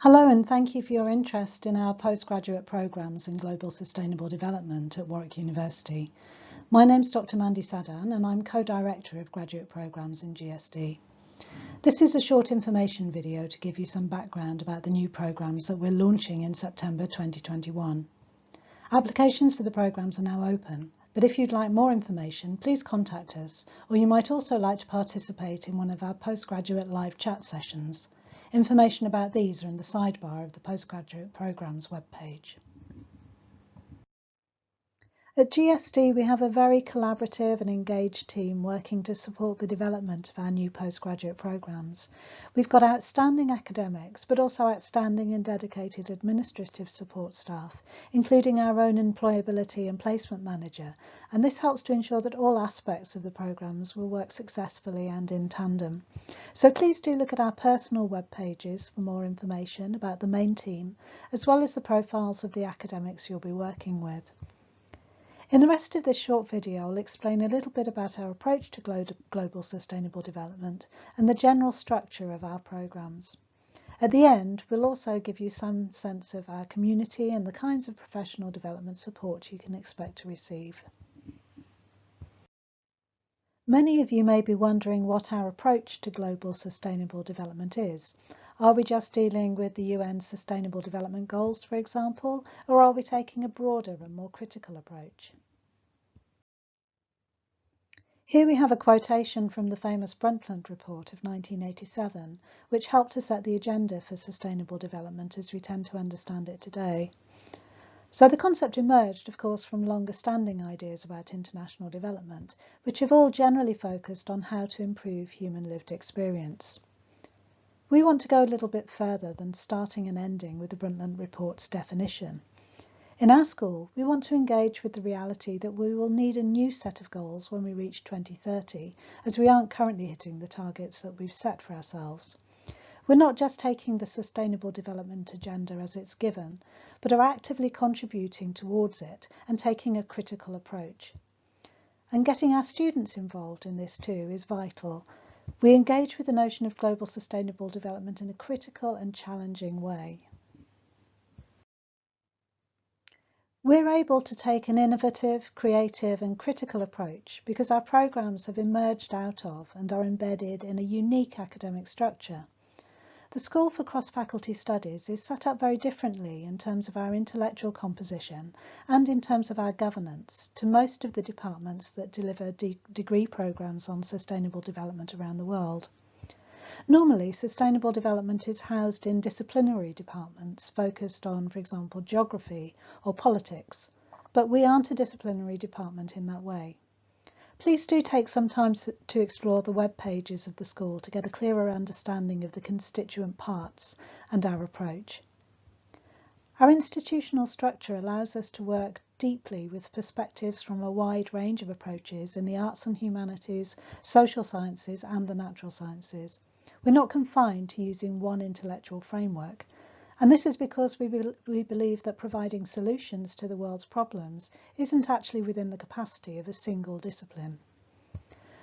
Hello, and thank you for your interest in our postgraduate programmes in global sustainable development at Warwick University. My name's Dr. Mandy Sadan, and I'm co-director of graduate programmes in GSD. This is a short information video to give you some background about the new programmes that we're launching in September 2021. Applications for the programmes are now open, but if you'd like more information, please contact us, or you might also like to participate in one of our postgraduate live chat sessions. Information about these are in the sidebar of the Postgraduate Programmes webpage. At GSD, we have a very collaborative and engaged team working to support the development of our new postgraduate programmes. We've got outstanding academics, but also outstanding and dedicated administrative support staff, including our own employability and placement manager, and this helps to ensure that all aspects of the programmes will work successfully and in tandem. So please do look at our personal web pages for more information about the main team, as well as the profiles of the academics you'll be working with. In the rest of this short video, I'll explain a little bit about our approach to global sustainable development and the general structure of our programmes. At the end, we'll also give you some sense of our community and the kinds of professional development support you can expect to receive. Many of you may be wondering what our approach to global sustainable development is. Are we just dealing with the UN Sustainable Development Goals, for example, or are we taking a broader and more critical approach? Here we have a quotation from the famous Brundtland Report of 1987, which helped to set the agenda for sustainable development as we tend to understand it today. So the concept emerged, of course, from longer-standing ideas about international development, which have all generally focused on how to improve human lived experience. We want to go a little bit further than starting and ending with the Brundtland Report's definition. In our school, we want to engage with the reality that we will need a new set of goals when we reach 2030, as we aren't currently hitting the targets that we've set for ourselves. We're not just taking the Sustainable Development Agenda as it's given, but are actively contributing towards it and taking a critical approach. And getting our students involved in this too is vital. We engage with the notion of global sustainable development in a critical and challenging way. We're able to take an innovative, creative and critical approach because our programmes have emerged out of and are embedded in a unique academic structure. The School for Cross-Faculty Studies is set up very differently in terms of our intellectual composition and in terms of our governance to most of the departments that deliver degree programmes on sustainable development around the world. Normally, sustainable development is housed in disciplinary departments focused on, for example, geography or politics, but we aren't a disciplinary department in that way. Please do take some time to explore the web pages of the school to get a clearer understanding of the constituent parts and our approach. Our institutional structure allows us to work deeply with perspectives from a wide range of approaches in the arts and humanities, social sciences and the natural sciences. We're not confined to using one intellectual framework, and this is because we believe that providing solutions to the world's problems isn't actually within the capacity of a single discipline.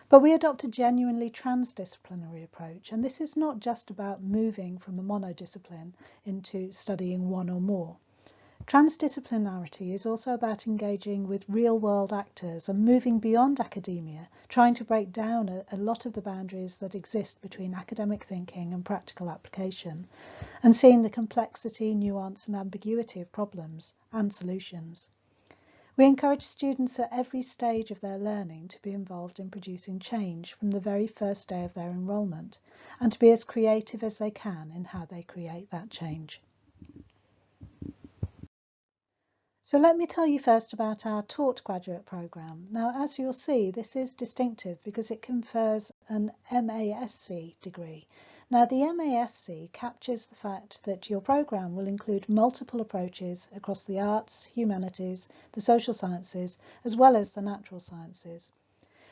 But we adopt a genuinely transdisciplinary approach, and this is not just about moving from a monodiscipline into studying one or more. Transdisciplinarity is also about engaging with real-world actors and moving beyond academia, trying to break down a lot of the boundaries that exist between academic thinking and practical application, and seeing the complexity, nuance and ambiguity of problems and solutions. We encourage students at every stage of their learning to be involved in producing change from the very first day of their enrolment, and to be as creative as they can in how they create that change. So let me tell you first about our taught graduate programme. Now, as you'll see, this is distinctive because it confers an MASc degree. Now, the MASc captures the fact that your programme will include multiple approaches across the arts, humanities, the social sciences, as well as the natural sciences.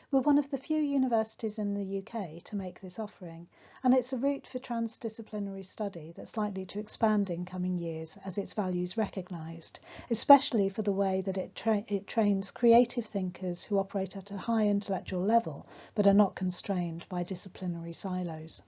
We're one of the few universities in the UK to make this offering, and it's a route for transdisciplinary study that's likely to expand in coming years as its value is recognised, especially for the way that it trains creative thinkers who operate at a high intellectual level but are not constrained by disciplinary silos.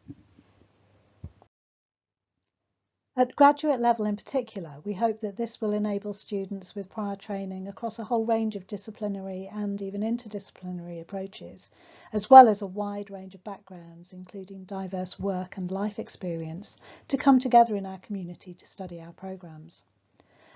At graduate level in particular, we hope that this will enable students with prior training across a whole range of disciplinary and even interdisciplinary approaches, as well as a wide range of backgrounds, including diverse work and life experience, to come together in our community to study our programmes.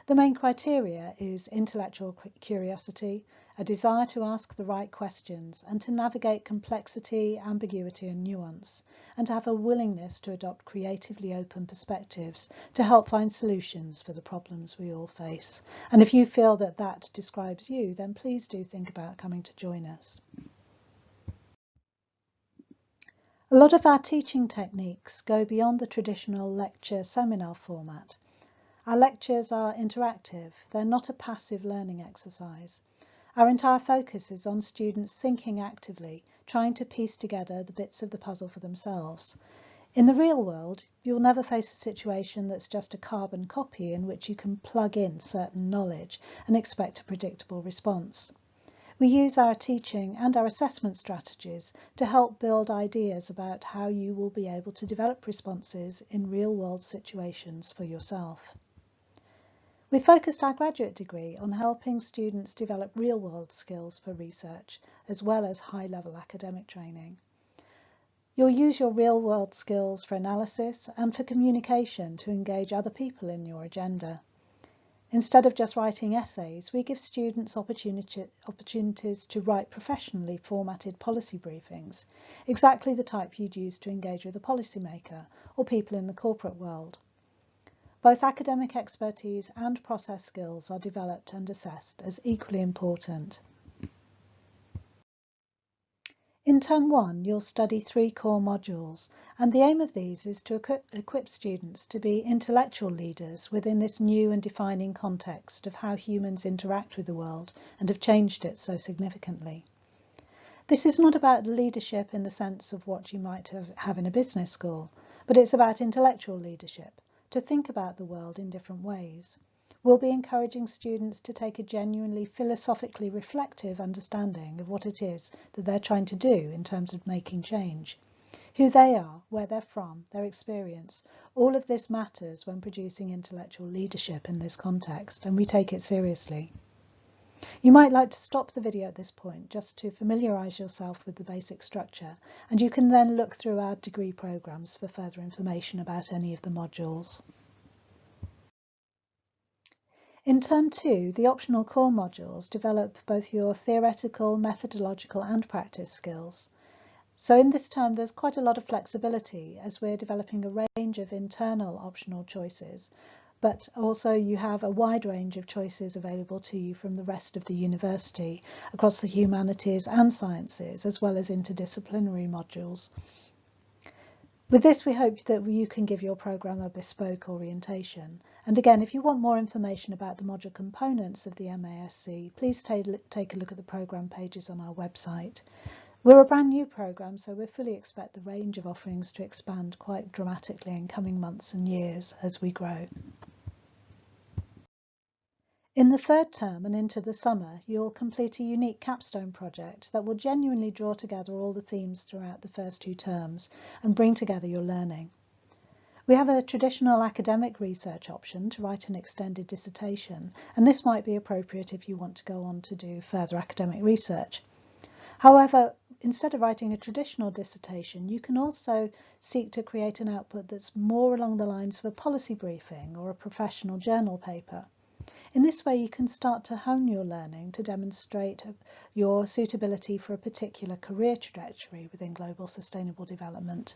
The main criteria is intellectual curiosity, a desire to ask the right questions and to navigate complexity, ambiguity and nuance, and to have a willingness to adopt creatively open perspectives to help find solutions for the problems we all face. And if you feel that that describes you, then please do think about coming to join us. A lot of our teaching techniques go beyond the traditional lecture seminar format. Our lectures are interactive, they're not a passive learning exercise. Our entire focus is on students thinking actively, trying to piece together the bits of the puzzle for themselves. In the real world, you'll never face a situation that's just a carbon copy in which you can plug in certain knowledge and expect a predictable response. We use our teaching and our assessment strategies to help build ideas about how you will be able to develop responses in real-world situations for yourself. We focused our graduate degree on helping students develop real-world skills for research, as well as high-level academic training. You'll use your real-world skills for analysis and for communication to engage other people in your agenda. Instead of just writing essays, we give students opportunities to write professionally formatted policy briefings, exactly the type you'd use to engage with a policymaker or people in the corporate world. Both academic expertise and process skills are developed and assessed as equally important. In Term 1, you'll study 3 core modules, and the aim of these is to equip students to be intellectual leaders within this new and defining context of how humans interact with the world and have changed it so significantly. This is not about leadership in the sense of what you might have in a business school, but it's about intellectual leadership, to think about the world in different ways. We'll be encouraging students to take a genuinely philosophically reflective understanding of what it is that they're trying to do in terms of making change. Who they are, where they're from, their experience, all of this matters when producing intellectual leadership in this context, and we take it seriously. You might like to stop the video at this point just to familiarise yourself with the basic structure, and you can then look through our degree programmes for further information about any of the modules. In Term 2, the optional core modules develop both your theoretical, methodological and practice skills. So in this term there's quite a lot of flexibility as we're developing a range of internal optional choices, but also you have a wide range of choices available to you from the rest of the university across the humanities and sciences, as well as interdisciplinary modules. With this, we hope that you can give your programme a bespoke orientation. And again, if you want more information about the module components of the MASc, please take a look at the programme pages on our website. We're a brand new programme, so we fully expect the range of offerings to expand quite dramatically in coming months and years as we grow. In the 3rd term and into the summer, you'll complete a unique capstone project that will genuinely draw together all the themes throughout the first 2 terms and bring together your learning. We have a traditional academic research option to write an extended dissertation, and this might be appropriate if you want to go on to do further academic research. However, instead of writing a traditional dissertation, you can also seek to create an output that's more along the lines of a policy briefing or a professional journal paper. In this way, you can start to hone your learning to demonstrate your suitability for a particular career trajectory within global sustainable development.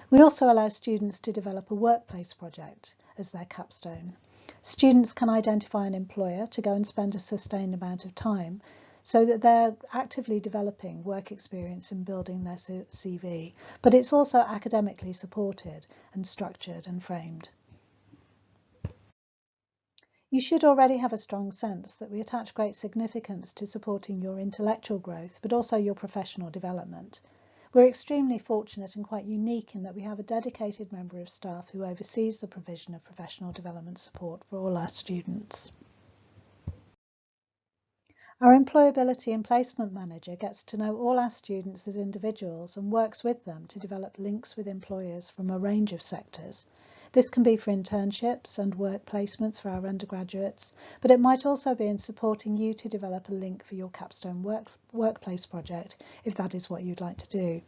We also allow students to develop a workplace project as their capstone. Students can identify an employer to go and spend a sustained amount of time so that they're actively developing work experience and building their CV, but it's also academically supported and structured and framed. You should already have a strong sense that we attach great significance to supporting your intellectual growth, but also your professional development. We're extremely fortunate and quite unique in that we have a dedicated member of staff who oversees the provision of professional development support for all our students. Our Employability and Placement Manager gets to know all our students as individuals and works with them to develop links with employers from a range of sectors. This can be for internships and work placements for our undergraduates, but it might also be in supporting you to develop a link for your capstone workplace project, if that is what you'd like to do.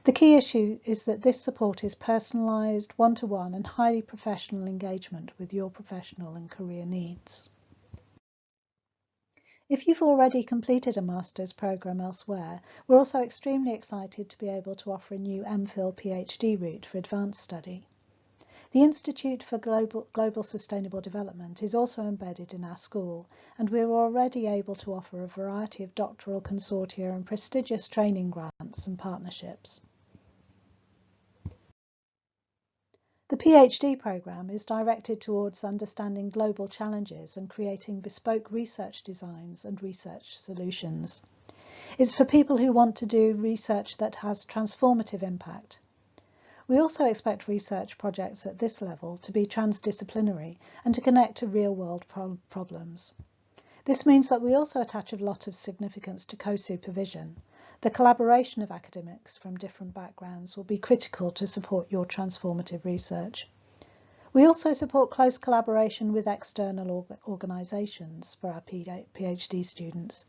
The key issue is that this support is personalised, one-to-one and highly professional engagement with your professional and career needs. If you've already completed a master's programme elsewhere, we're also extremely excited to be able to offer a new MPhil PhD route for advanced study. The Institute for Global Sustainable Development is also embedded in our school, and we're already able to offer a variety of doctoral consortia and prestigious training grants and partnerships. The PhD programme is directed towards understanding global challenges and creating bespoke research designs and research solutions. It's for people who want to do research that has transformative impact. We also expect research projects at this level to be transdisciplinary and to connect to real-world problems. This means that we also attach a lot of significance to co-supervision. The collaboration of academics from different backgrounds will be critical to support your transformative research. We also support close collaboration with external organisations for our PhD students.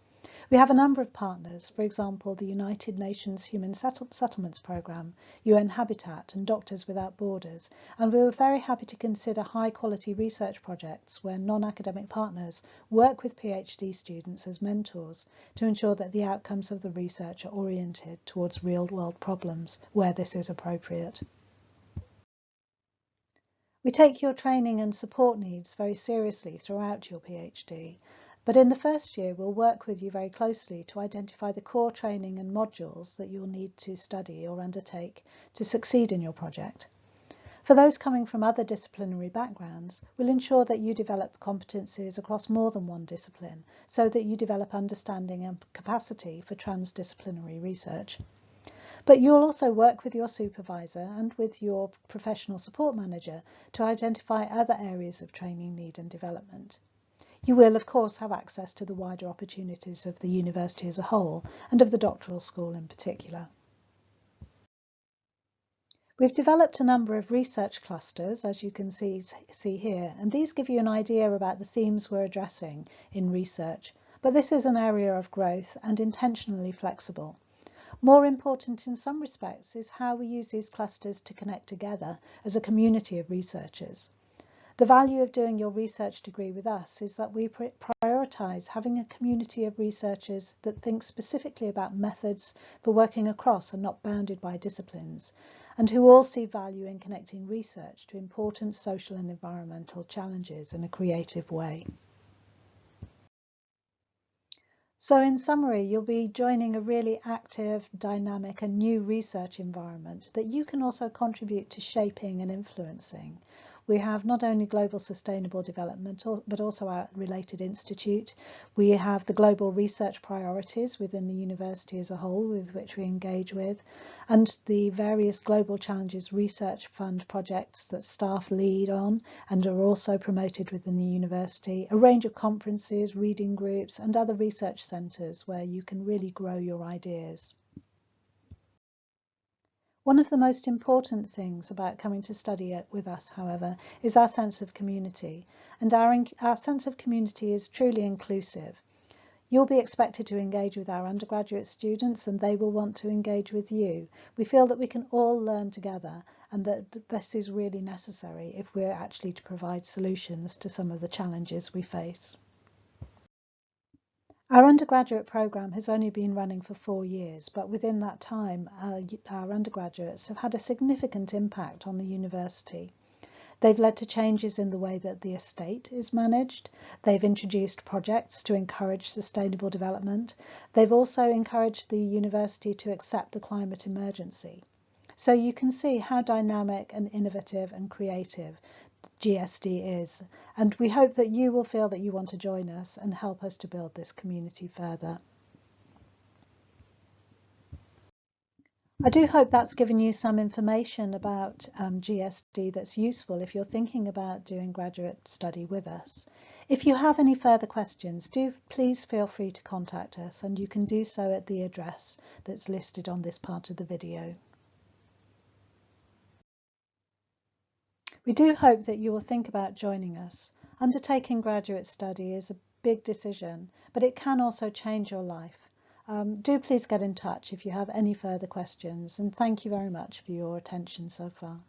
We have a number of partners, for example, the United Nations Human Settlements Programme, UN Habitat and Doctors Without Borders, and we were very happy to consider high-quality research projects where non-academic partners work with PhD students as mentors to ensure that the outcomes of the research are oriented towards real-world problems where this is appropriate. We take your training and support needs very seriously throughout your PhD. But in the first year, we'll work with you very closely to identify the core training and modules that you'll need to study or undertake to succeed in your project. For those coming from other disciplinary backgrounds, we'll ensure that you develop competencies across more than one discipline so that you develop understanding and capacity for transdisciplinary research. But you'll also work with your supervisor and with your professional support manager to identify other areas of training need and development. You will, of course, have access to the wider opportunities of the university as a whole and of the doctoral school in particular. We've developed a number of research clusters, as you can see here, and these give you an idea about the themes we're addressing in research, but this is an area of growth and intentionally flexible. More important in some respects is how we use these clusters to connect together as a community of researchers. The value of doing your research degree with us is that we prioritise having a community of researchers that think specifically about methods for working across and not bounded by disciplines, and who all see value in connecting research to important social and environmental challenges in a creative way. So in summary, you'll be joining a really active, dynamic and new research environment that you can also contribute to shaping and influencing. We have not only global sustainable development, but also our related institute. We have the global research priorities within the university as a whole with which we engage with, and the various global challenges research fund projects that staff lead on and are also promoted within the university, a range of conferences, reading groups and other research centres where you can really grow your ideas. One of the most important things about coming to study with us, however, is our sense of community, and our sense of community is truly inclusive. You'll be expected to engage with our undergraduate students and they will want to engage with you. We feel that we can all learn together and that this is really necessary if we're actually to provide solutions to some of the challenges we face. Our undergraduate programme has only been running for 4 years, but within that time, our undergraduates have had a significant impact on the university. They've led to changes in the way that the estate is managed. They've introduced projects to encourage sustainable development. They've also encouraged the university to accept the climate emergency. So you can see how dynamic and innovative and creative GSD is, and we hope that you will feel that you want to join us and help us to build this community further. I do hope that's given you some information about GSD that's useful if you're thinking about doing graduate study with us. If you have any further questions, please feel free to contact us, and you can do so at the address that's listed on this part of the video. We do hope that you will think about joining us. Undertaking graduate study is a big decision, but it can also change your life. Do please get in touch if you have any further questions, and thank you very much for your attention so far.